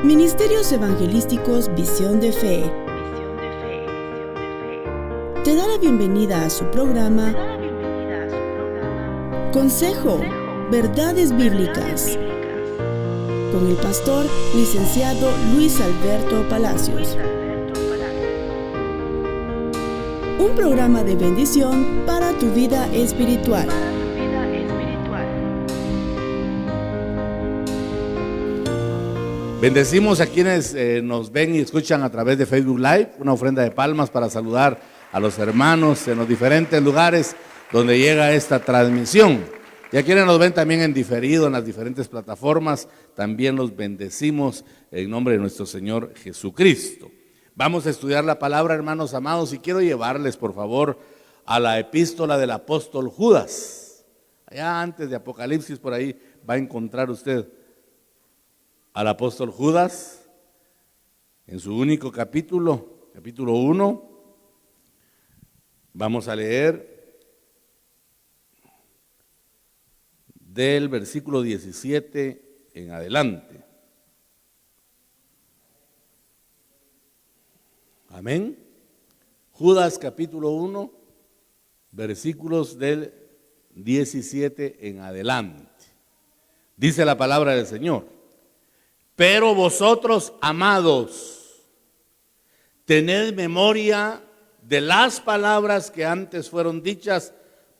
Ministerios Evangelísticos Visión de Fe te da la bienvenida a su programa Consejo, Verdades Bíblicas, con el pastor licenciado Luis Alberto Palacios. Un programa de bendición para tu vida espiritual. Bendecimos a quienes nos ven y escuchan a través de Facebook Live, una ofrenda de palmas para saludar a los hermanos en los diferentes lugares donde llega esta transmisión. Y a quienes nos ven también en diferido en las diferentes plataformas, también los bendecimos en nombre de nuestro Señor Jesucristo. Vamos a estudiar la palabra, hermanos amados, y quiero llevarles, por favor, a la epístola del apóstol Judas. Allá antes de Apocalipsis, por ahí va a encontrar usted al apóstol Judas, en su único capítulo, capítulo 1, vamos a leer del versículo 17 en adelante. Amén. Judas capítulo 1, versículos del 17 en adelante. Dice la palabra del Señor. Pero vosotros, amados, tened memoria de las palabras que antes fueron dichas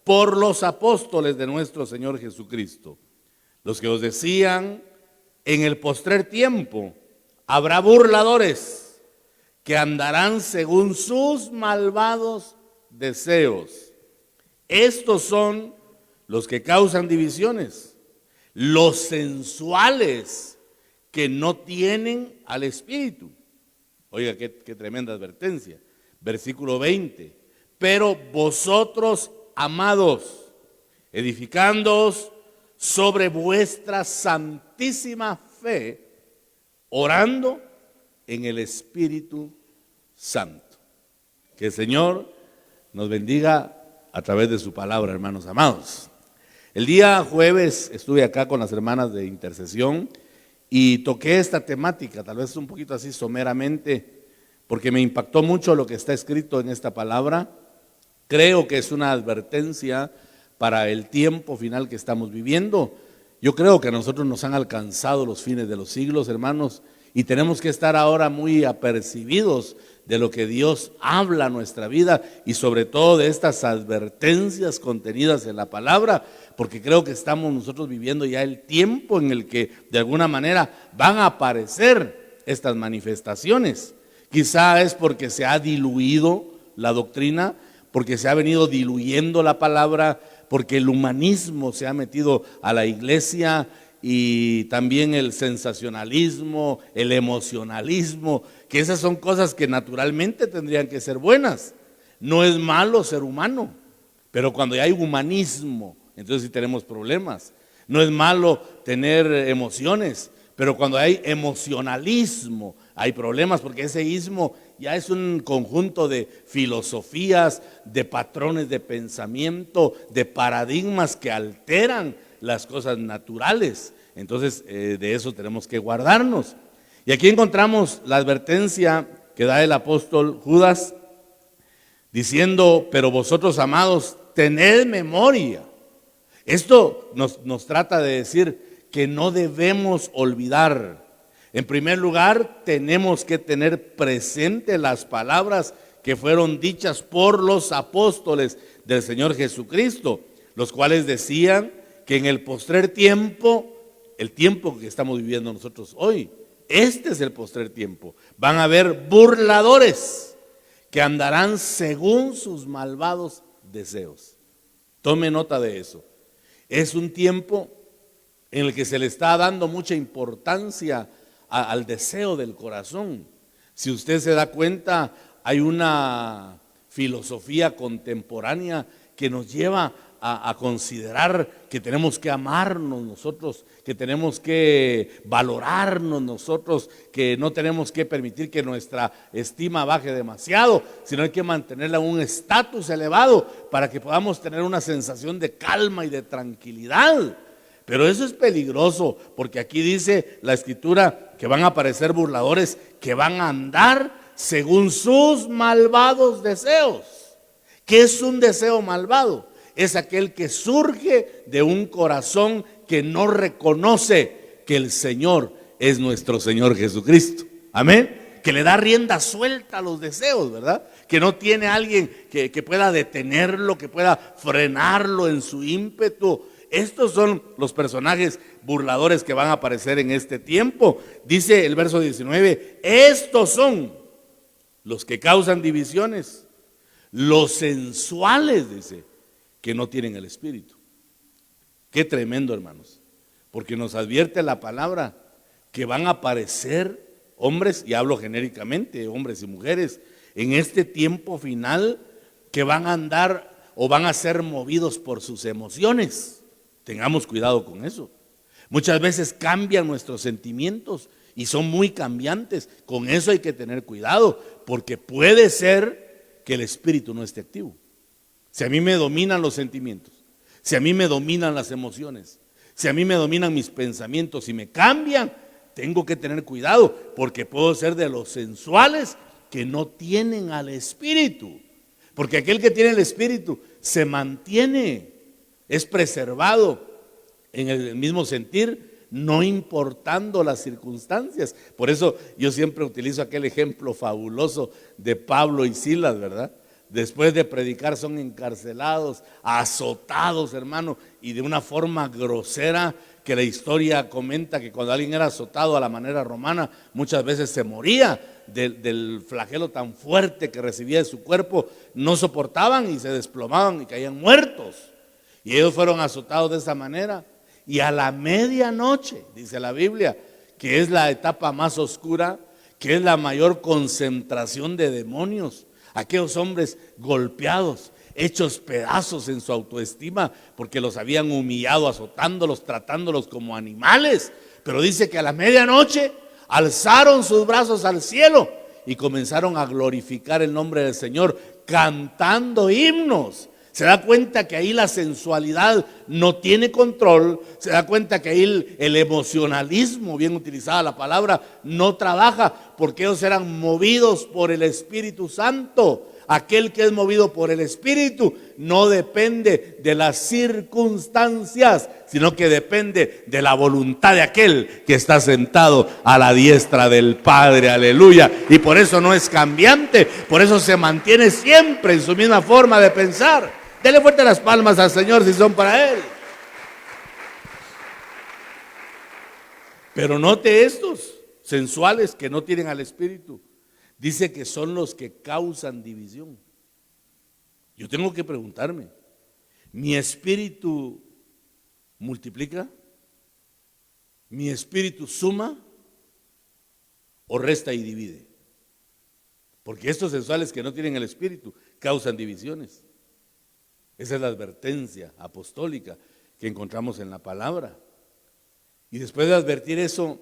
por los apóstoles de nuestro Señor Jesucristo, los que os decían: en el postrer tiempo habrá burladores que andarán según sus malvados deseos. Estos son los que causan divisiones, los sensuales, que no tienen al Espíritu. Oiga, qué tremenda advertencia. Versículo 20. Pero vosotros, amados, edificándoos sobre vuestra santísima fe, orando en el Espíritu Santo. Que el Señor nos bendiga a través de su palabra, hermanos amados. El día jueves estuve acá con las hermanas de intercesión y toqué esta temática, tal vez un poquito así someramente, porque me impactó mucho lo que está escrito en esta palabra. Creo que es una advertencia para el tiempo final que estamos viviendo. Yo creo que a nosotros nos han alcanzado los fines de los siglos, hermanos, y tenemos que estar ahora muy apercibidos de lo que Dios habla a nuestra vida y sobre todo de estas advertencias contenidas en la palabra, porque creo que estamos nosotros viviendo ya el tiempo en el que de alguna manera van a aparecer estas manifestaciones. Quizá es porque se ha diluido la doctrina, porque se ha venido diluyendo la palabra, porque el humanismo se ha metido a la iglesia y también el sensacionalismo, el emocionalismo, que esas son cosas que naturalmente tendrían que ser buenas. No es malo ser humano, pero cuando hay humanismo, entonces sí tenemos problemas. No es malo tener emociones, pero cuando hay emocionalismo hay problemas, porque ese ismo ya es un conjunto de filosofías, de patrones de pensamiento, de paradigmas que alteran las cosas naturales. Entonces de eso tenemos que guardarnos. Y aquí encontramos la advertencia que da el apóstol Judas diciendo: pero vosotros, amados, tened memoria. Esto nos trata de decir que no debemos olvidar. En primer lugar, tenemos que tener presente las palabras que fueron dichas por los apóstoles del Señor Jesucristo, los cuales decían que en el postrer tiempo, el tiempo que estamos viviendo nosotros hoy, este es el postrer tiempo, van a haber burladores que andarán según sus malvados deseos. Tome nota de eso. Es un tiempo en el que se le está dando mucha importancia al deseo del corazón. Si usted se da cuenta, hay una filosofía contemporánea que nos lleva a considerar que tenemos que amarnos nosotros, que tenemos que valorarnos nosotros, que no tenemos que permitir que nuestra estima baje demasiado, sino hay que mantenerla en un estatus elevado para que podamos tener una sensación de calma y de tranquilidad. Pero eso es peligroso, porque aquí dice la Escritura que van a aparecer burladores que van a andar según sus malvados deseos. ¿Qué es un deseo malvado? Es aquel que surge de un corazón que no reconoce que el Señor es nuestro Señor Jesucristo. Amén. Que le da rienda suelta a los deseos, ¿verdad? Que no tiene alguien que pueda detenerlo, que pueda frenarlo en su ímpetu. Estos son los personajes burladores que van a aparecer en este tiempo. Dice el verso 19, estos son los que causan divisiones, los sensuales, dice, que no tienen el Espíritu. Qué tremendo, hermanos, porque nos advierte la palabra que van a aparecer hombres, y hablo genéricamente, hombres y mujeres, en este tiempo final, que van a andar o van a ser movidos por sus emociones. Tengamos cuidado con eso. Muchas veces cambian nuestros sentimientos y son muy cambiantes. Con eso hay que tener cuidado, porque puede ser que el espíritu no esté activo. Si a mí me dominan los sentimientos, si a mí me dominan las emociones, si a mí me dominan mis pensamientos y me cambian, tengo que tener cuidado, porque puedo ser de los sensuales que no tienen al espíritu. Porque aquel que tiene el espíritu se mantiene, es preservado en el mismo sentir, no importando las circunstancias. Por eso yo siempre utilizo aquel ejemplo fabuloso de Pablo y Silas, ¿verdad? Después de predicar son encarcelados, azotados, hermano, y de una forma grosera, que la historia comenta que cuando alguien era azotado a la manera romana, muchas veces se moría del flagelo tan fuerte que recibía de su cuerpo. No soportaban y se desplomaban y caían muertos. Y ellos fueron azotados de esa manera. Y a la medianoche, dice la Biblia, que es la etapa más oscura, que es la mayor concentración de demonios, aquellos hombres golpeados, hechos pedazos en su autoestima, porque los habían humillado, azotándolos, tratándolos como animales. Pero dice que a la medianoche alzaron sus brazos al cielo y comenzaron a glorificar el nombre del Señor, cantando himnos. Se da cuenta que ahí la sensualidad no tiene control. Se da cuenta que ahí el emocionalismo, bien utilizada la palabra, no trabaja, porque ellos eran movidos por el Espíritu Santo. Aquel que es movido por el Espíritu no depende de las circunstancias, sino que depende de la voluntad de aquel que está sentado a la diestra del Padre. Aleluya. Y por eso no es cambiante, por eso se mantiene siempre en su misma forma de pensar. Dele fuerte las palmas al Señor si son para Él. Pero note estos sensuales que no tienen al Espíritu. Dice que son los que causan división. Yo tengo que preguntarme, ¿mi espíritu multiplica? ¿Mi espíritu suma o resta y divide? Porque estos sensuales que no tienen el Espíritu causan divisiones. Esa es la advertencia apostólica que encontramos en la palabra. Y después de advertir eso,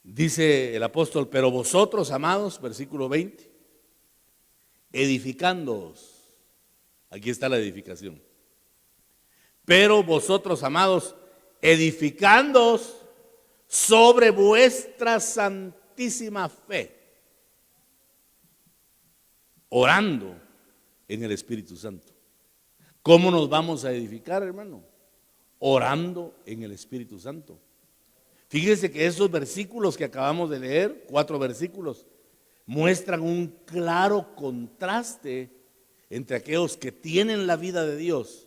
dice el apóstol, pero vosotros, amados, versículo 20, edificándoos. Aquí está la edificación. Pero vosotros, amados, edificándoos sobre vuestra santísima fe, orando en el Espíritu Santo. ¿Cómo nos vamos a edificar, hermano? Orando en el Espíritu Santo. Fíjense que esos versículos que acabamos de leer, 4 versículos, muestran un claro contraste entre aquellos que tienen la vida de Dios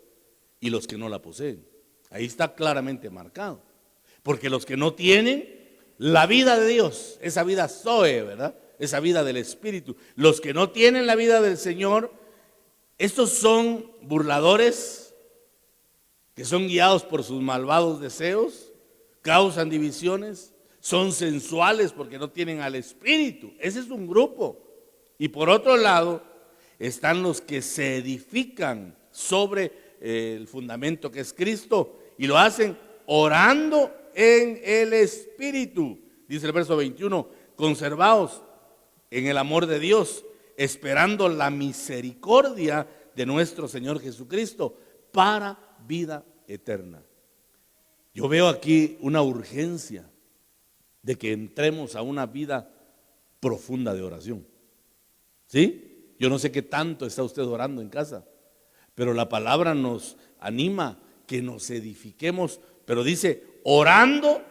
y los que no la poseen. Ahí está claramente marcado. Porque los que no tienen la vida de Dios, esa vida zoe, ¿verdad? Esa vida del Espíritu. Los que no tienen la vida del Señor, estos son burladores que son guiados por sus malvados deseos, causan divisiones, son sensuales porque no tienen al Espíritu. Ese es un grupo. Y por otro lado están los que se edifican sobre el fundamento que es Cristo y lo hacen orando en el Espíritu. Dice el verso 21, conservaos en el amor de Dios, esperando la misericordia de nuestro Señor Jesucristo para vida eterna. Yo veo aquí una urgencia de que entremos a una vida profunda de oración. ¿Sí? Yo no sé qué tanto está usted orando en casa, pero la palabra nos anima que nos edifiquemos, pero dice, orando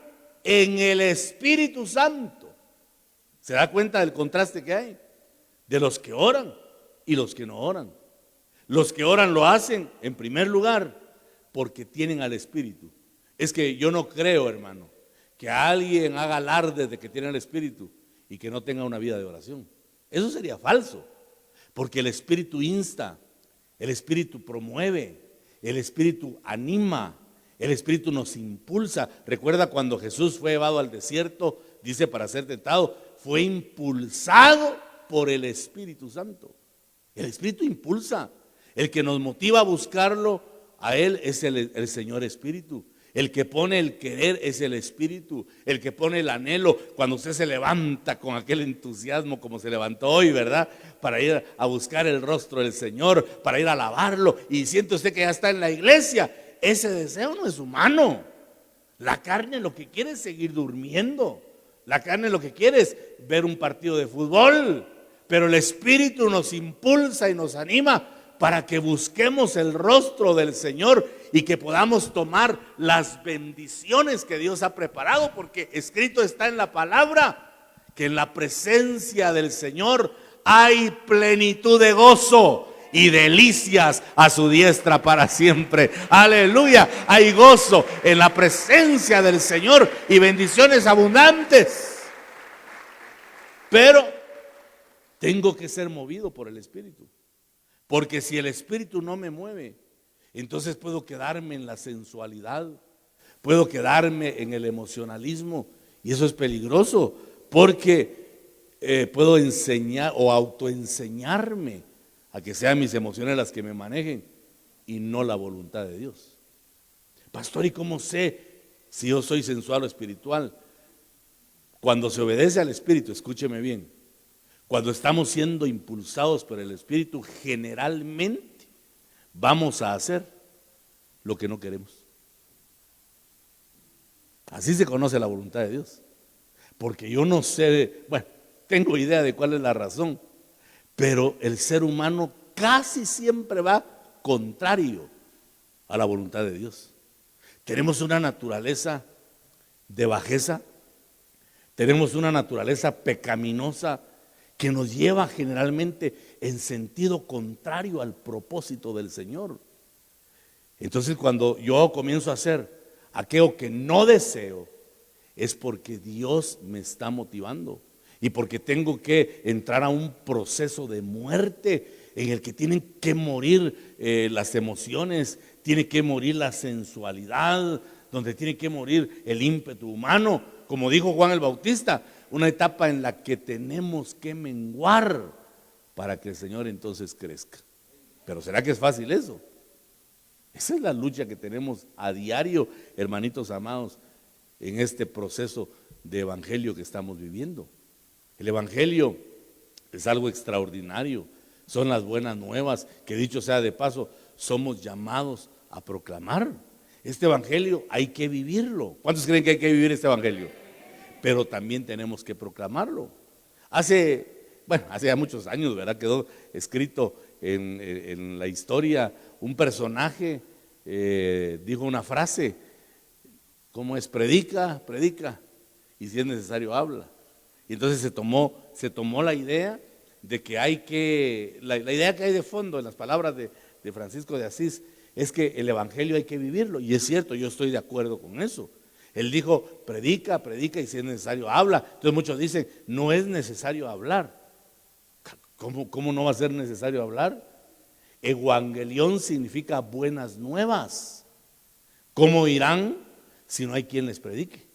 en el Espíritu Santo. ¿Se da cuenta del contraste que hay? De los que oran y los que no oran. Los que oran lo hacen, en primer lugar, porque tienen al Espíritu. Es que yo no creo, hermano, que alguien haga alarde de que tiene el Espíritu y que no tenga una vida de oración. Eso sería falso, porque el Espíritu insta, el Espíritu promueve, el Espíritu anima, el Espíritu nos impulsa. Recuerda cuando Jesús fue llevado al desierto, dice, para ser tentado, fue impulsado por el Espíritu Santo. El Espíritu impulsa. El que nos motiva a buscarlo a Él es el Señor Espíritu. El que pone el querer es el Espíritu. El que pone el anhelo, cuando usted se levanta con aquel entusiasmo como se levantó hoy, ¿verdad? Para ir a buscar el rostro del Señor, para ir a alabarlo, y siente usted que ya está en la iglesia. Ese deseo no es humano. La carne lo que quiere es seguir durmiendo. La carne lo que quiere es ver un partido de fútbol. Pero el Espíritu nos impulsa y nos anima para que busquemos el rostro del Señor y que podamos tomar las bendiciones que Dios ha preparado, porque escrito está en la palabra que en la presencia del Señor hay plenitud de gozo y delicias a su diestra para siempre. Aleluya, hay gozo en la presencia del Señor y bendiciones abundantes. Pero tengo que ser movido por el Espíritu. Porque si el Espíritu no me mueve, entonces puedo quedarme en la sensualidad, puedo quedarme en el emocionalismo, y eso es peligroso, porque puedo enseñar o autoenseñarme a que sean mis emociones las que me manejen y no la voluntad de Dios. Pastor, ¿y cómo sé si yo soy sensual o espiritual? Cuando se obedece al Espíritu, escúcheme bien, cuando estamos siendo impulsados por el Espíritu, generalmente vamos a hacer lo que no queremos. Así se conoce la voluntad de Dios. Porque yo no sé, bueno, tengo idea de cuál es la razón, pero el ser humano casi siempre va contrario a la voluntad de Dios. Tenemos una naturaleza de bajeza, tenemos una naturaleza pecaminosa que nos lleva generalmente en sentido contrario al propósito del Señor. Entonces, cuando yo comienzo a hacer aquello que no deseo, es porque Dios me está motivando y porque tengo que entrar a un proceso de muerte en el que tienen que morir las emociones, tiene que morir la sensualidad, donde tiene que morir el ímpetu humano, como dijo Juan el Bautista, una etapa en la que tenemos que menguar para que el Señor entonces crezca. Pero ¿será que es fácil eso? Esa es la lucha que tenemos a diario, hermanitos amados, en este proceso de evangelio que estamos viviendo. El evangelio es algo extraordinario, son las buenas nuevas que, dicho sea de paso, somos llamados a proclamar. Este evangelio hay que vivirlo. ¿Cuántos creen que hay que vivir este evangelio? Pero también tenemos que proclamarlo. Hace ya muchos años, ¿verdad? Quedó escrito en la historia, un personaje dijo una frase, ¿cómo es? Predica, y si es necesario habla. Y entonces se tomó la idea de que hay que, la idea que hay de fondo en las palabras de Francisco de Asís, es que el evangelio hay que vivirlo, y es cierto, yo estoy de acuerdo con eso. Él dijo, predica y si es necesario habla. Entonces muchos dicen, no es necesario hablar. ¿Cómo no va a ser necesario hablar? Evangelión significa buenas nuevas. ¿Cómo irán si no hay quien les predique?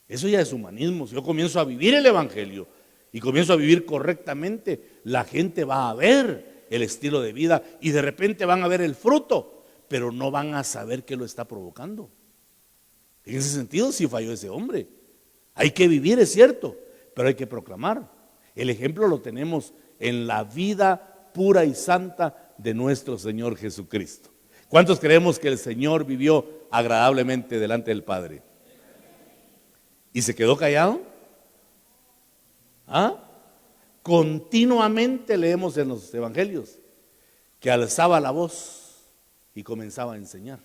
Eso ya es humanismo. Si yo comienzo a vivir el evangelio y comienzo a vivir correctamente, la gente va a ver el estilo de vida y de repente van a ver el fruto, pero no van a saber qué lo está provocando. En ese sentido sí falló ese hombre. Hay que vivir, es cierto, pero hay que proclamar. El ejemplo lo tenemos en la vida pura y santa de nuestro Señor Jesucristo. ¿Cuántos creemos que el Señor vivió agradablemente delante del Padre? ¿Y se quedó callado? ¿Ah? Continuamente leemos en los evangelios que alzaba la voz y comenzaba a enseñar.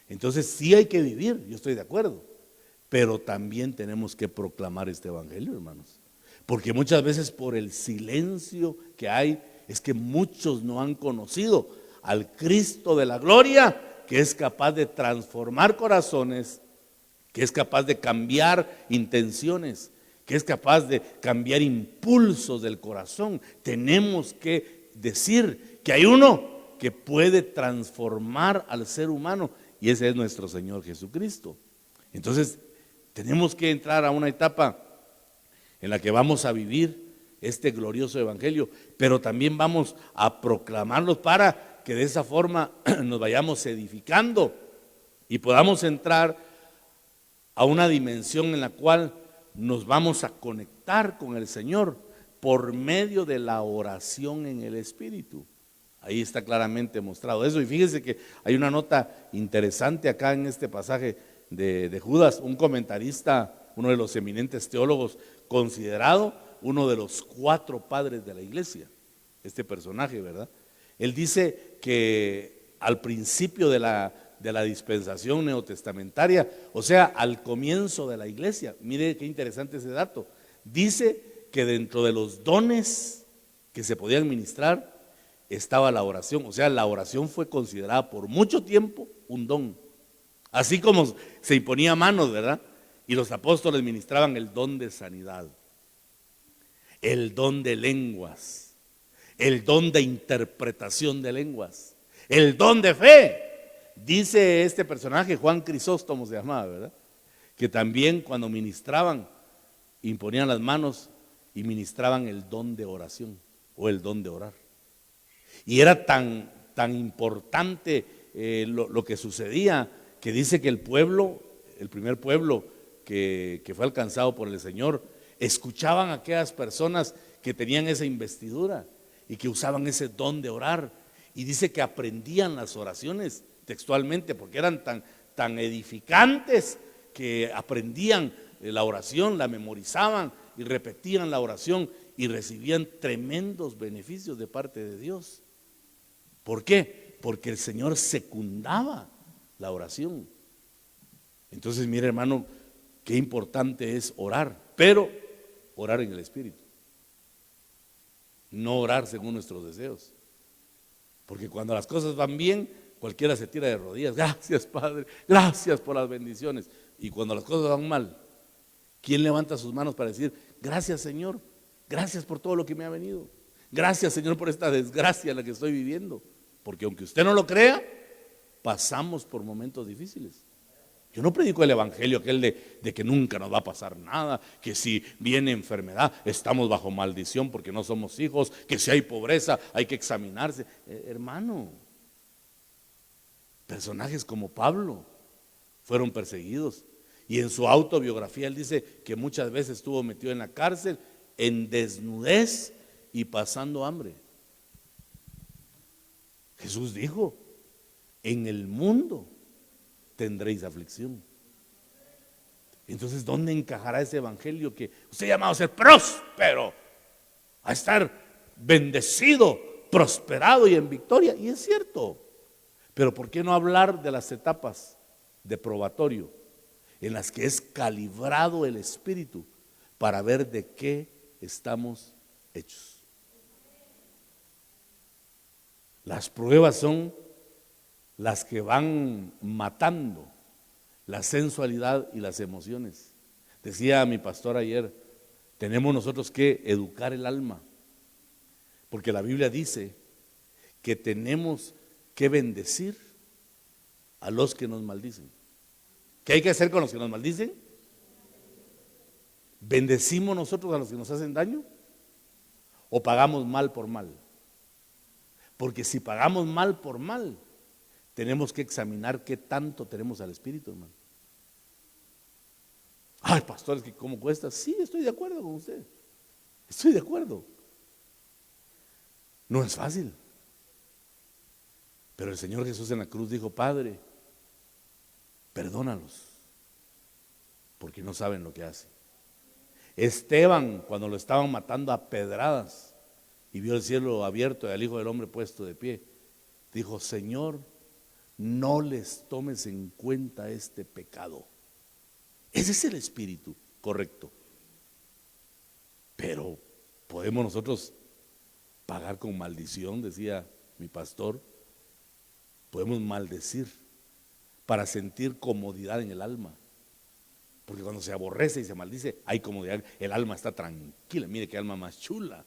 Entonces sí hay que vivir, yo estoy de acuerdo, pero también tenemos que proclamar este evangelio, hermanos, porque muchas veces por el silencio que hay es que muchos no han conocido al Cristo de la gloria, que es capaz de transformar corazones, que es capaz de cambiar intenciones, que es capaz de cambiar impulsos del corazón. Tenemos que decir que hay uno que puede transformar al ser humano, y ese es nuestro Señor Jesucristo. Entonces tenemos que entrar a una etapa en la que vamos a vivir este glorioso evangelio, pero también vamos a proclamarlo para que de esa forma nos vayamos edificando y podamos entrar a una dimensión en la cual nos vamos a conectar con el Señor por medio de la oración en el Espíritu. Ahí está claramente mostrado eso. Y fíjense que hay una nota interesante acá en este pasaje de Judas. Un comentarista, uno de los eminentes teólogos, considerado uno de los 4 padres de la iglesia, este personaje, ¿verdad? Él dice que al principio de la dispensación neotestamentaria, o sea, al comienzo de la iglesia, mire qué interesante ese dato, dice que dentro de los dones que se podían ministrar estaba la oración. O sea, la oración fue considerada por mucho tiempo un don, así como se imponía manos, ¿verdad? Y los apóstoles ministraban el don de sanidad, el don de lenguas, el don de interpretación de lenguas, el don de fe. Dice este personaje, Juan Crisóstomo se llamaba, ¿verdad? Que también cuando ministraban, imponían las manos y ministraban el don de oración o el don de orar. Y era tan importante lo que sucedía, que dice que el pueblo, el primer pueblo que fue alcanzado por el Señor, escuchaban a aquellas personas que tenían esa investidura y que usaban ese don de orar. Y dice que aprendían las oraciones textualmente, porque eran tan edificantes que aprendían la oración, la memorizaban y repetían la oración y recibían tremendos beneficios de parte de Dios. ¿Por qué? Porque el Señor secundaba la oración. Entonces, mire, hermano, qué importante es orar, pero orar en el Espíritu, no orar según nuestros deseos. Porque cuando las cosas van bien, cualquiera se tira de rodillas. Gracias, Padre, gracias por las bendiciones. Y cuando las cosas van mal, ¿quién levanta sus manos para decir, gracias, Señor, gracias por todo lo que me ha venido? Gracias, Señor, por esta desgracia en la que estoy viviendo. Porque aunque usted no lo crea, pasamos por momentos difíciles. Yo no predico el evangelio aquel de que nunca nos va a pasar nada, que si viene enfermedad estamos bajo maldición porque no somos hijos, que si hay pobreza hay que examinarse. Hermano, personajes como Pablo fueron perseguidos, y en su autobiografía él dice que muchas veces estuvo metido en la cárcel en desnudez y pasando hambre. Jesús dijo, en el mundo tendréis aflicción. Entonces, ¿dónde encajará ese evangelio que usted ha llamado a ser próspero, a estar bendecido, prosperado y en victoria? Y es cierto, pero ¿por qué no hablar de las etapas de probatorio en las que es calibrado el espíritu para ver de qué estamos hechos? Las pruebas son las que van matando la sensualidad y las emociones. Decía mi pastor ayer, tenemos nosotros que educar el alma, porque la Biblia dice que tenemos que bendecir a los que nos maldicen. ¿Qué hay que hacer con los que nos maldicen? ¿Bendecimos nosotros a los que nos hacen daño? ¿O pagamos mal por mal? Porque si pagamos mal por mal, tenemos que examinar qué tanto tenemos al Espíritu, hermano. Ay, pastor, es que ¿cómo cuesta? Sí, estoy de acuerdo con usted. Estoy de acuerdo. No es fácil. Pero el Señor Jesús en la cruz dijo: Padre, perdónalos, porque no saben lo que hacen. Esteban, cuando lo estaban matando a pedradas y vio el cielo abierto y al Hijo del Hombre puesto de pie, dijo: Señor, no les tomes en cuenta este pecado. Ese es el espíritu correcto. Pero podemos nosotros pagar con maldición, decía mi pastor. Podemos maldecir para sentir comodidad en el alma. Porque cuando se aborrece y se maldice, hay comodidad, el alma está tranquila. Mire qué alma más chula.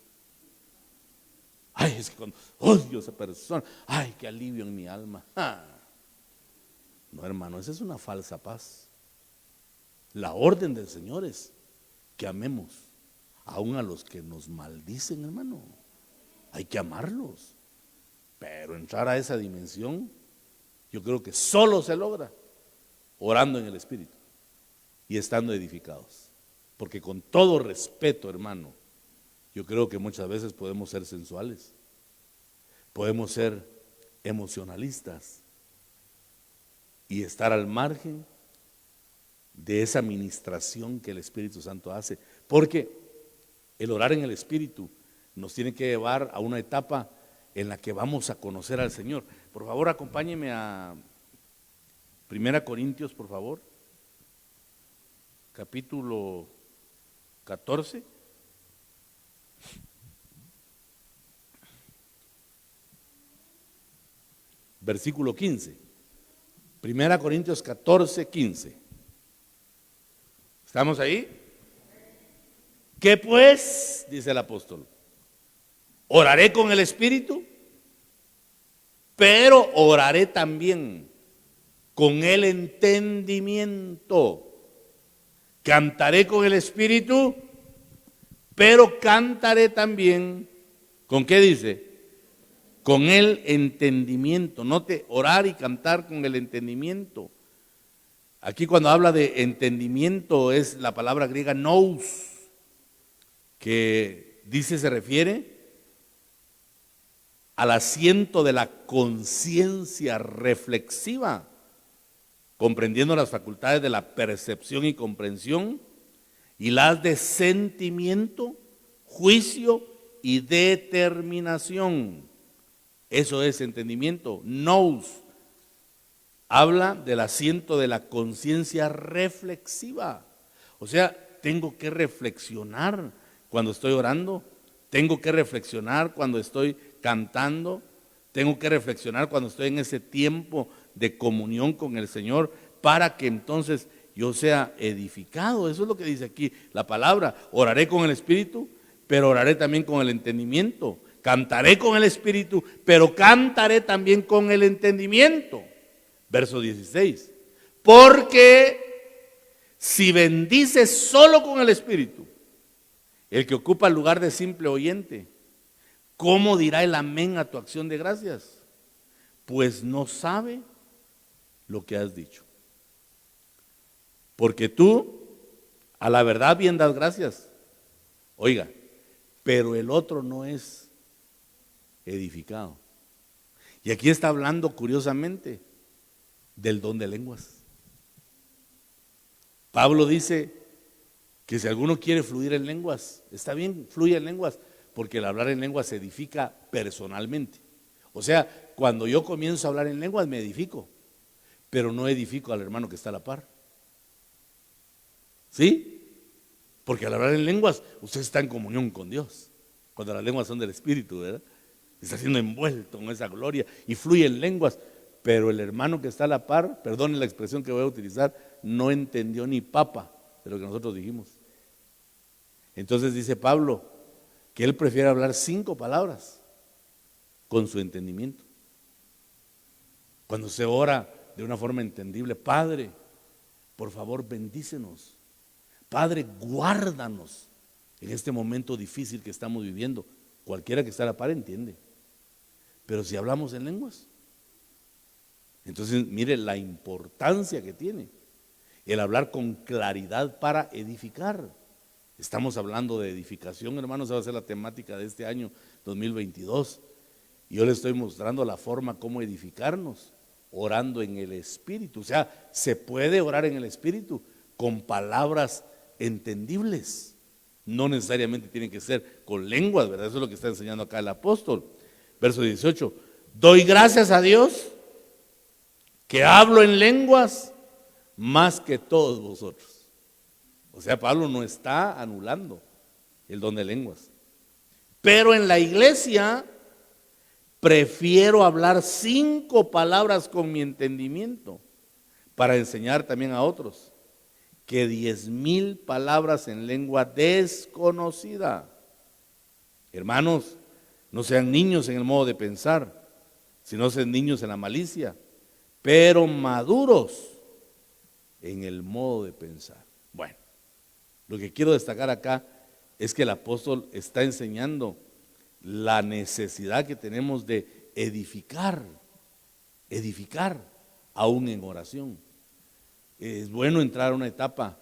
Ay, es que cuando odio a esa persona, ay, qué alivio en mi alma. No, hermano, esa es una falsa paz. La orden del Señor es que amemos aún a los que nos maldicen, hermano. Hay que amarlos. Pero entrar a esa dimensión, yo creo que solo se logra orando en el Espíritu y estando edificados. Porque con todo respeto, hermano, yo creo que muchas veces podemos ser sensuales, podemos ser emocionalistas y estar al margen de esa ministración que el Espíritu Santo hace. Porque el orar en el Espíritu nos tiene que llevar a una etapa en la que vamos a conocer al Señor. Por favor, acompáñeme a 1 Corintios, por favor, capítulo 14. Versículo 15. 1 Corintios 14, 15. ¿Estamos ahí? ¿Qué pues? Dice el apóstol. Oraré con el Espíritu, pero oraré también con el entendimiento. Cantaré con el Espíritu, pero cantaré también, ¿con qué dice? Con el entendimiento. Note, orar y cantar con el entendimiento. Aquí cuando habla de entendimiento es la palabra griega nous, que dice se refiere al asiento de la conciencia reflexiva, comprendiendo las facultades de la percepción y comprensión, y las de sentimiento, juicio y determinación. Eso es entendimiento. Nous habla del asiento de la conciencia reflexiva. O sea, tengo que reflexionar cuando estoy orando, tengo que reflexionar cuando estoy cantando, tengo que reflexionar cuando estoy en ese tiempo de comunión con el Señor, para que entonces yo sea edificado. Eso es lo que dice aquí la palabra. Oraré con el Espíritu, pero oraré también con el entendimiento. Cantaré con el Espíritu, pero cantaré también con el entendimiento. Verso 16. Porque si bendices solo con el Espíritu, el que ocupa el lugar de simple oyente, ¿cómo dirá el amén a tu acción de gracias? Pues no sabe lo que has dicho. Porque tú a la verdad bien das gracias. Oiga, pero el otro no es edificado. Y aquí está hablando curiosamente del don de lenguas. Pablo dice que si alguno quiere fluir en lenguas, está bien, fluye en lenguas, porque el hablar en lenguas se edifica personalmente. O sea, cuando yo comienzo a hablar en lenguas me edifico, pero no edifico al hermano que está a la par. ¿Sí? Porque al hablar en lenguas usted está en comunión con Dios, cuando las lenguas son del Espíritu, ¿verdad? Está siendo envuelto en esa gloria y fluye en lenguas, pero el hermano que está a la par, perdone la expresión que voy a utilizar, no entendió ni papa de lo que nosotros dijimos. Entonces dice Pablo que él prefiere hablar 5 palabras con su entendimiento. Cuando se ora de una forma entendible: Padre, por favor bendícenos. Padre, guárdanos en este momento difícil que estamos viviendo. Cualquiera que está a la par entiende. Pero si hablamos en lenguas, entonces mire la importancia que tiene el hablar con claridad para edificar. Estamos hablando de edificación, hermanos, esa va a ser la temática de este año 2022. Y yo le estoy mostrando la forma como edificarnos, orando en el Espíritu. O sea, se puede orar en el Espíritu con palabras entendibles. No necesariamente tienen que ser con lenguas, ¿verdad? Eso es lo que está enseñando acá el apóstol. Verso 18. Doy gracias a Dios que hablo en lenguas más que todos vosotros. O sea, Pablo no está anulando el don de lenguas. Pero en la iglesia prefiero hablar 5 palabras con mi entendimiento para enseñar también a otros que 10,000 palabras en lengua desconocida. Hermanos, no sean niños en el modo de pensar, sino sean niños en la malicia, pero maduros en el modo de pensar. Bueno, lo que quiero destacar acá es que el apóstol está enseñando la necesidad que tenemos de edificar aún en oración. Es bueno entrar a una etapa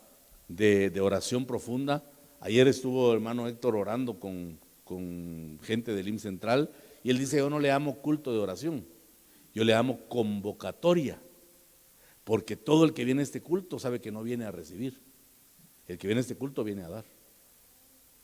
de oración profunda. Ayer estuvo el hermano Héctor orando con gente del IMSS Central y él dice: yo no le llamo culto de oración, yo le llamo convocatoria, porque todo el que viene a este culto sabe que no viene a recibir, el que viene a este culto viene a dar.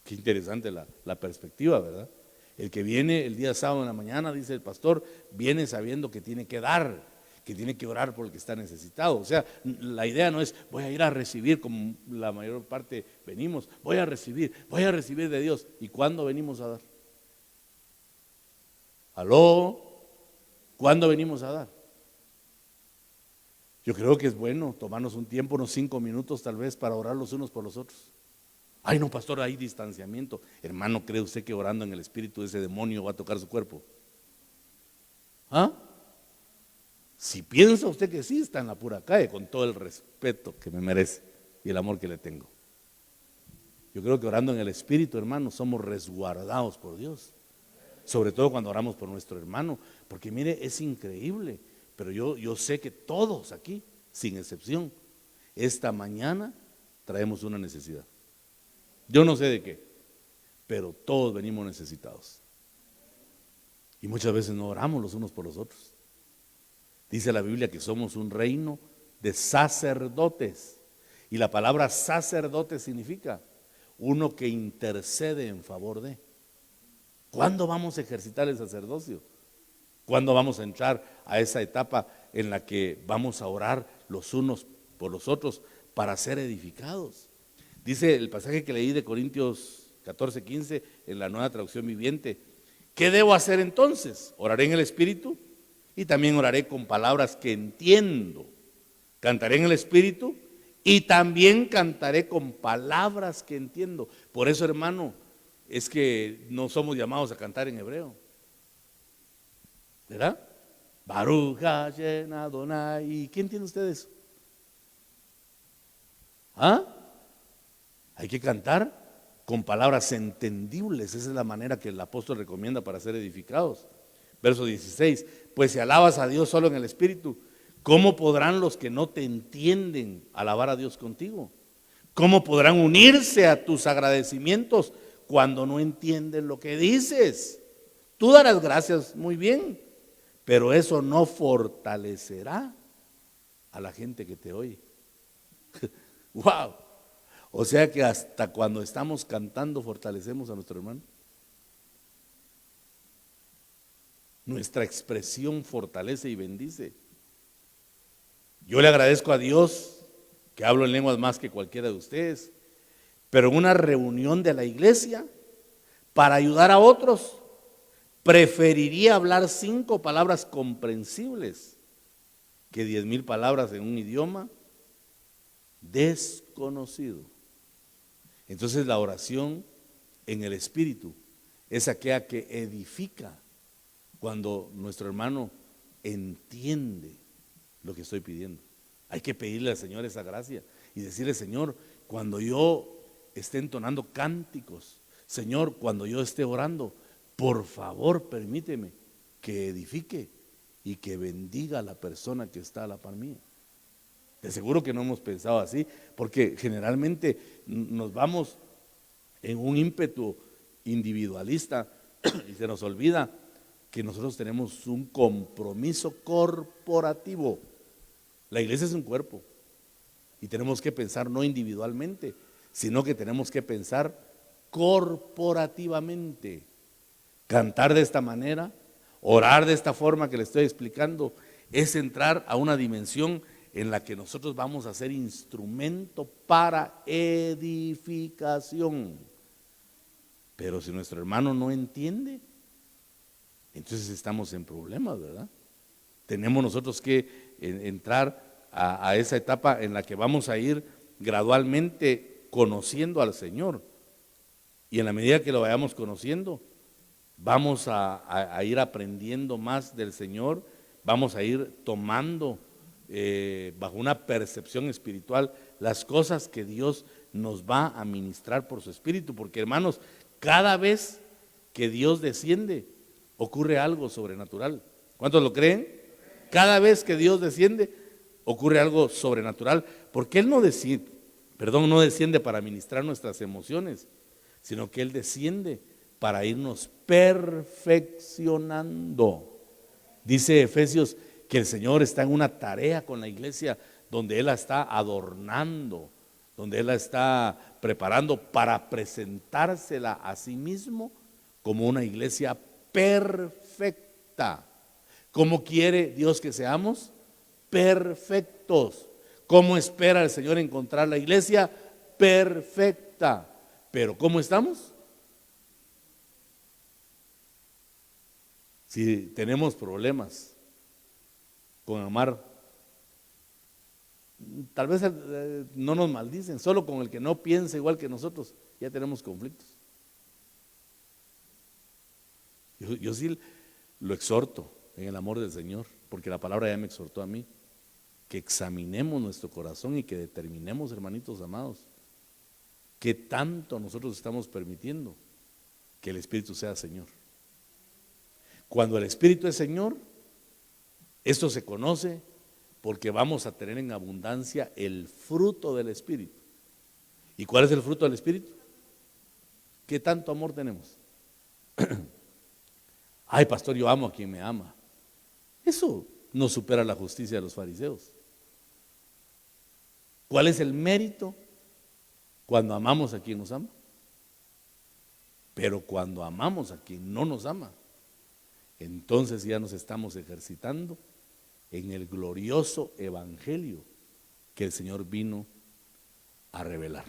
Qué interesante la perspectiva, ¿verdad? El que viene el día sábado en la mañana, dice el pastor, viene sabiendo que tiene que dar, que tiene que orar por el que está necesitado. O sea, la idea no es voy a ir a recibir, como la mayor parte venimos, voy a recibir de Dios. ¿Y cuándo venimos a dar? ¿Aló? ¿Cuándo venimos a dar? Yo creo que es bueno tomarnos un tiempo, unos 5 minutos tal vez, para orar los unos por los otros. Ay, no, pastor, hay distanciamiento. Hermano, ¿cree usted que orando en el espíritu ese demonio va a tocar su cuerpo? ¿Ah? Si piensa usted que sí, está en la pura calle, con todo el respeto que me merece y el amor que le tengo. Yo creo que orando en el espíritu, hermano, somos resguardados por Dios. Sobre todo cuando oramos por nuestro hermano, porque mire, es increíble, pero yo sé que todos aquí, sin excepción, esta mañana traemos una necesidad. Yo no sé de qué, pero todos venimos necesitados. Y muchas veces no oramos los unos por los otros. Dice la Biblia que somos un reino de sacerdotes. Y la palabra sacerdote significa uno que intercede en favor de. ¿Cuándo vamos a ejercitar el sacerdocio? ¿Cuándo vamos a entrar a esa etapa en la que vamos a orar los unos por los otros para ser edificados? Dice el pasaje que leí de Corintios 14:15 en la Nueva Traducción Viviente. ¿Qué debo hacer entonces? Oraré en el Espíritu y también oraré con palabras que entiendo. Cantaré en el Espíritu y también cantaré con palabras que entiendo. Por eso, hermano, es que no somos llamados a cantar en hebreo, ¿verdad? Baruch Hashem Adonai. ¿Qué entiende usted de eso? ¿Ah? Hay que cantar con palabras entendibles. Esa es la manera que el apóstol recomienda para ser edificados. Verso 16. Pues si alabas a Dios solo en el Espíritu, ¿cómo podrán los que no te entienden alabar a Dios contigo? ¿Cómo podrán unirse a tus agradecimientos cuando no entienden lo que dices? Tú darás gracias muy bien, pero eso no fortalecerá a la gente que te oye. ¡Wow! O sea que hasta cuando estamos cantando fortalecemos a nuestro hermano. Nuestra expresión fortalece y bendice. Yo le agradezco a Dios que hablo en lenguas más que cualquiera de ustedes, pero en una reunión de la iglesia, para ayudar a otros, preferiría hablar 5 palabras comprensibles que 10,000 palabras en un idioma desconocido. Entonces la oración en el Espíritu es aquella que edifica cuando nuestro hermano entiende lo que estoy pidiendo. Hay que pedirle al Señor esa gracia y decirle: Señor, cuando yo esté entonando cánticos, Señor, cuando yo esté orando, por favor permíteme que edifique y que bendiga a la persona que está a la par mía. De seguro que no hemos pensado así, porque generalmente nos vamos en un ímpetu individualista y se nos olvida que nosotros tenemos un compromiso corporativo. La iglesia es un cuerpo y tenemos que pensar no individualmente, sino que tenemos que pensar corporativamente. Cantar de esta manera, orar de esta forma que le estoy explicando, es entrar a una dimensión en la que nosotros vamos a ser instrumento para edificación. Pero si nuestro hermano no entiende, entonces estamos en problemas, ¿verdad? Tenemos nosotros que entrar a esa etapa en la que vamos a ir gradualmente conociendo al Señor. Y en la medida que lo vayamos conociendo, vamos a ir aprendiendo más del Señor, vamos a ir tomando bajo una percepción espiritual las cosas que Dios nos va a ministrar por su Espíritu, porque hermanos, cada vez que Dios desciende, ocurre algo sobrenatural. ¿Cuántos lo creen? Cada vez que Dios desciende, ocurre algo sobrenatural, porque Él no desciende para ministrar nuestras emociones, sino que Él desciende para irnos perfeccionando. Dice Efesios que el Señor está en una tarea con la iglesia donde Él la está adornando, donde Él la está preparando para presentársela a sí mismo como una iglesia perfecta. ¿Cómo quiere Dios que seamos? Perfectos. ¿Cómo espera el Señor encontrar la iglesia? Perfecta. Pero ¿cómo estamos? Si tenemos problemas con amar, tal vez no nos maldicen, solo con el que no piensa igual que nosotros, ya tenemos conflictos. Yo sí lo exhorto en el amor del Señor, porque la palabra ya me exhortó a mí, que examinemos nuestro corazón y que determinemos, hermanitos amados, qué tanto nosotros estamos permitiendo que el Espíritu sea Señor. Cuando el Espíritu es Señor, esto se conoce porque vamos a tener en abundancia el fruto del Espíritu. ¿Y cuál es el fruto del Espíritu? ¿Qué tanto amor tenemos? Ay, pastor, yo amo a quien me ama. Eso no supera la justicia de los fariseos. ¿Cuál es el mérito? Cuando amamos a quien nos ama. Pero cuando amamos a quien no nos ama, entonces ya nos estamos ejercitando en el glorioso evangelio que el Señor vino a revelar.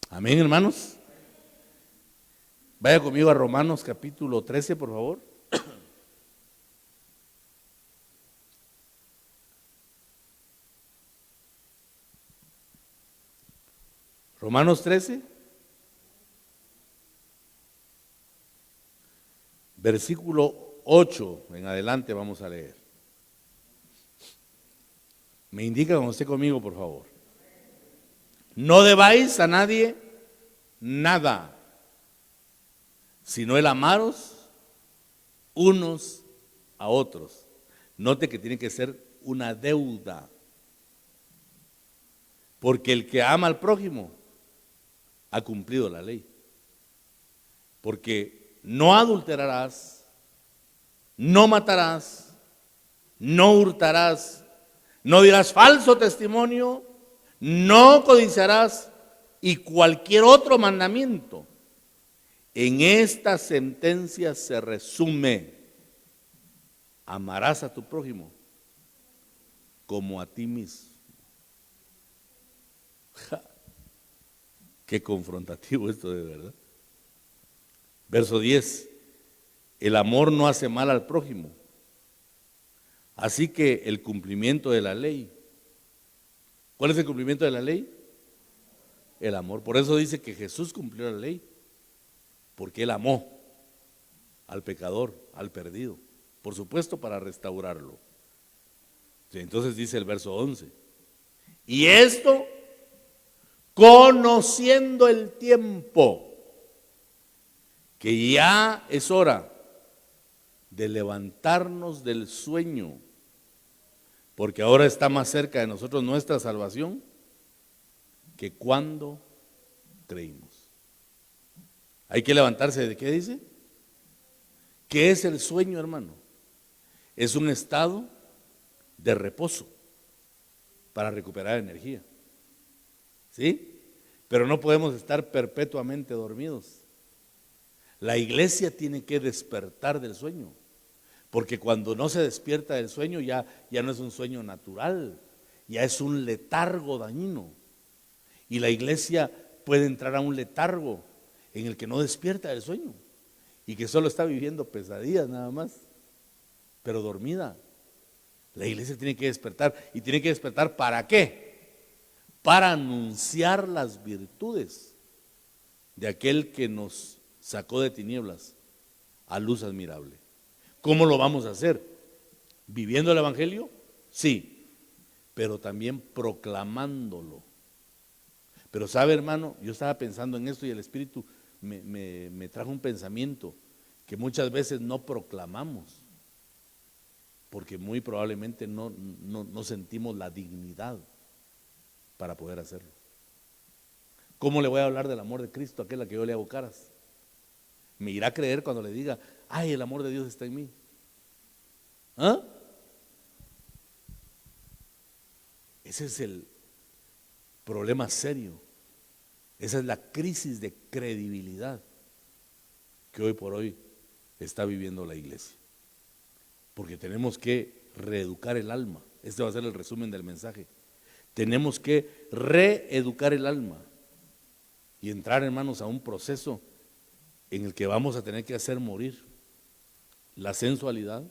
Amén, hermanos. Vaya conmigo a Romanos capítulo 13, por favor. Romanos 13, versículo 8 en adelante vamos a leer. Me indica cuando esté conmigo, por favor. No debáis a nadie nada, sino el amaros unos a otros. Note que tiene que ser una deuda, porque el que ama al prójimo ha cumplido la ley. Porque no adulterarás, no matarás, no hurtarás, no dirás falso testimonio, no codiciarás y cualquier otro mandamiento. En esta sentencia se resume: amarás a tu prójimo como a ti mismo. Qué confrontativo esto, de verdad. Verso 10: el amor no hace mal al prójimo, así que el cumplimiento de la ley. ¿Cuál es el cumplimiento de la ley? El amor. Por eso dice que Jesús cumplió la ley, porque Él amó al pecador, al perdido, por supuesto para restaurarlo. Entonces dice el verso 11: y esto conociendo el tiempo, que ya es hora de levantarnos del sueño, porque ahora está más cerca de nosotros nuestra salvación que cuando creímos. Hay que levantarse, ¿de qué dice? ¿Qué es el sueño, hermano? Es un estado de reposo para recuperar energía. ¿Sí? Pero no podemos estar perpetuamente dormidos. La iglesia tiene que despertar del sueño, porque cuando no se despierta del sueño ya no es un sueño natural, ya es un letargo dañino. Y la iglesia puede entrar a un letargo en el que no despierta del sueño y que solo está viviendo pesadillas nada más, pero dormida. La iglesia tiene que despertar. ¿Y tiene que despertar para qué? Para anunciar las virtudes de aquel que nos sacó de tinieblas a luz admirable. ¿Cómo lo vamos a hacer? ¿Viviendo el evangelio? Sí, pero también proclamándolo. Pero sabe, hermano, yo estaba pensando en esto y el Espíritu me trajo un pensamiento que muchas veces no proclamamos, porque muy probablemente no sentimos la dignidad para poder hacerlo. ¿Cómo le voy a hablar del amor de Cristo a aquel a que yo le hago caras? ¿Me irá a creer cuando le diga, ay, el amor de Dios está en mí? ¿Ah? Ese es el problema serio. Esa es la crisis de credibilidad que hoy por hoy está viviendo la iglesia. Porque tenemos que reeducar el alma. Este va a ser el resumen del mensaje. Tenemos que reeducar el alma y entrar, hermanos, a un proceso en el que vamos a tener que hacer morir la sensualidad,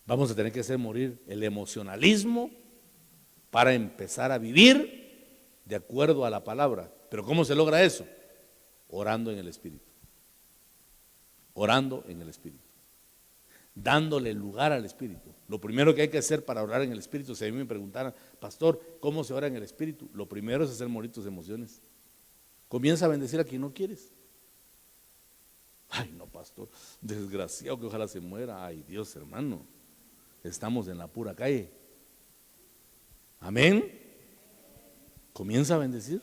vamos a tener que hacer morir el emocionalismo para empezar a vivir de acuerdo a la palabra. ¿Pero cómo se logra eso? Orando en el Espíritu. Orando en el Espíritu. Dándole lugar al Espíritu. Lo primero que hay que hacer para orar en el Espíritu, si a mí me preguntaran, pastor, ¿cómo se ora en el Espíritu? Lo primero es hacer morir tus emociones. Comienza a bendecir a quien no quieres. Ay, no, pastor, desgraciado que ojalá se muera. Ay, Dios, hermano, estamos en la pura calle. Amén. Comienza a bendecir.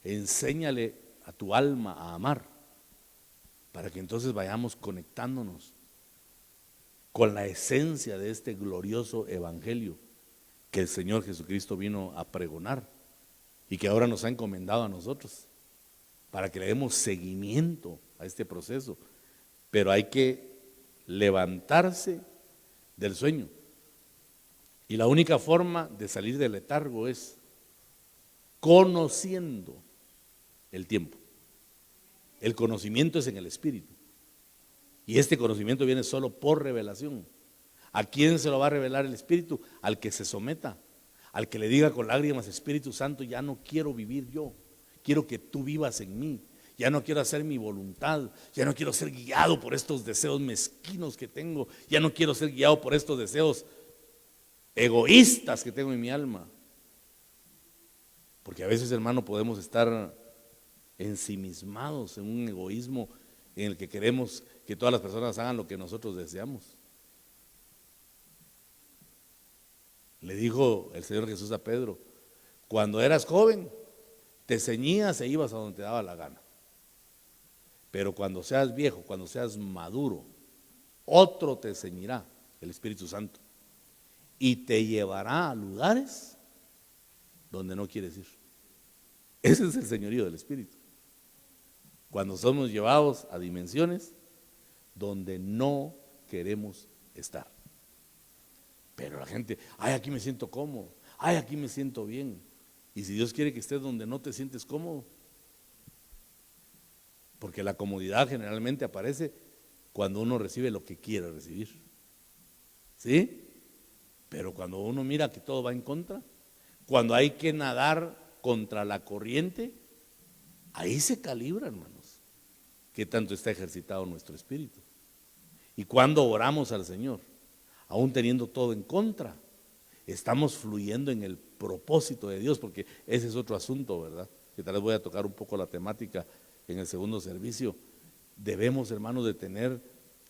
Enséñale a tu alma a amar, para que entonces vayamos conectándonos con la esencia de este glorioso evangelio que el Señor Jesucristo vino a pregonar y que ahora nos ha encomendado a nosotros, para que le demos seguimiento a este proceso. Pero hay que levantarse del sueño, y la única forma de salir del letargo es conociendo el tiempo. El conocimiento es en el Espíritu, y este conocimiento viene solo por revelación. ¿A quién se lo va a revelar el Espíritu? Al que se someta, al que le diga con lágrimas, Espíritu Santo, ya no quiero vivir yo, quiero que tú vivas en mí. Ya no quiero hacer mi voluntad, ya no quiero ser guiado por estos deseos mezquinos que tengo, ya no quiero ser guiado por estos deseos egoístas que tengo en mi alma. Porque a veces, hermano, podemos estar ensimismados en un egoísmo en el que queremos que todas las personas hagan lo que nosotros deseamos. Le dijo el Señor Jesús a Pedro, cuando eras joven, te ceñías e ibas a donde te daba la gana. Pero cuando seas viejo, cuando seas maduro, otro te ceñirá, el Espíritu Santo, y te llevará a lugares donde no quieres ir. Ese es el señorío del Espíritu. Cuando somos llevados a dimensiones donde no queremos estar. Pero la gente, ay, aquí me siento cómodo, ay, aquí me siento bien. Y si Dios quiere que estés donde no te sientes cómodo, porque la comodidad generalmente aparece cuando uno recibe lo que quiere recibir. ¿Sí? Pero cuando uno mira que todo va en contra, cuando hay que nadar contra la corriente, ahí se calibra, hermanos, qué tanto está ejercitado nuestro espíritu. Y cuando oramos al Señor, aún teniendo todo en contra, estamos fluyendo en el propósito de Dios, porque ese es otro asunto, ¿verdad? Que tal vez voy a tocar un poco la temática en el segundo servicio. Debemos, hermanos, de tener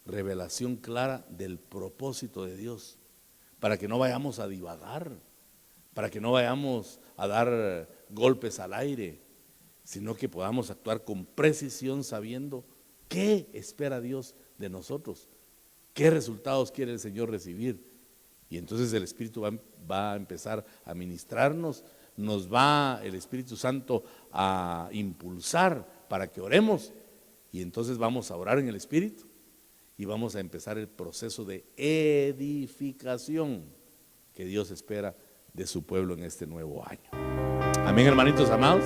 revelación clara del propósito de Dios, para que no vayamos a divagar, para que no vayamos a dar golpes al aire, sino que podamos actuar con precisión, sabiendo ¿Qué espera Dios de nosotros? ¿Qué resultados quiere el Señor recibir? Y entonces el Espíritu va a empezar a ministrarnos, nos va el Espíritu Santo a impulsar para que oremos, y entonces vamos a orar en el Espíritu y vamos a empezar el proceso de edificación que Dios espera de su pueblo en este nuevo año. Amén, hermanitos amados.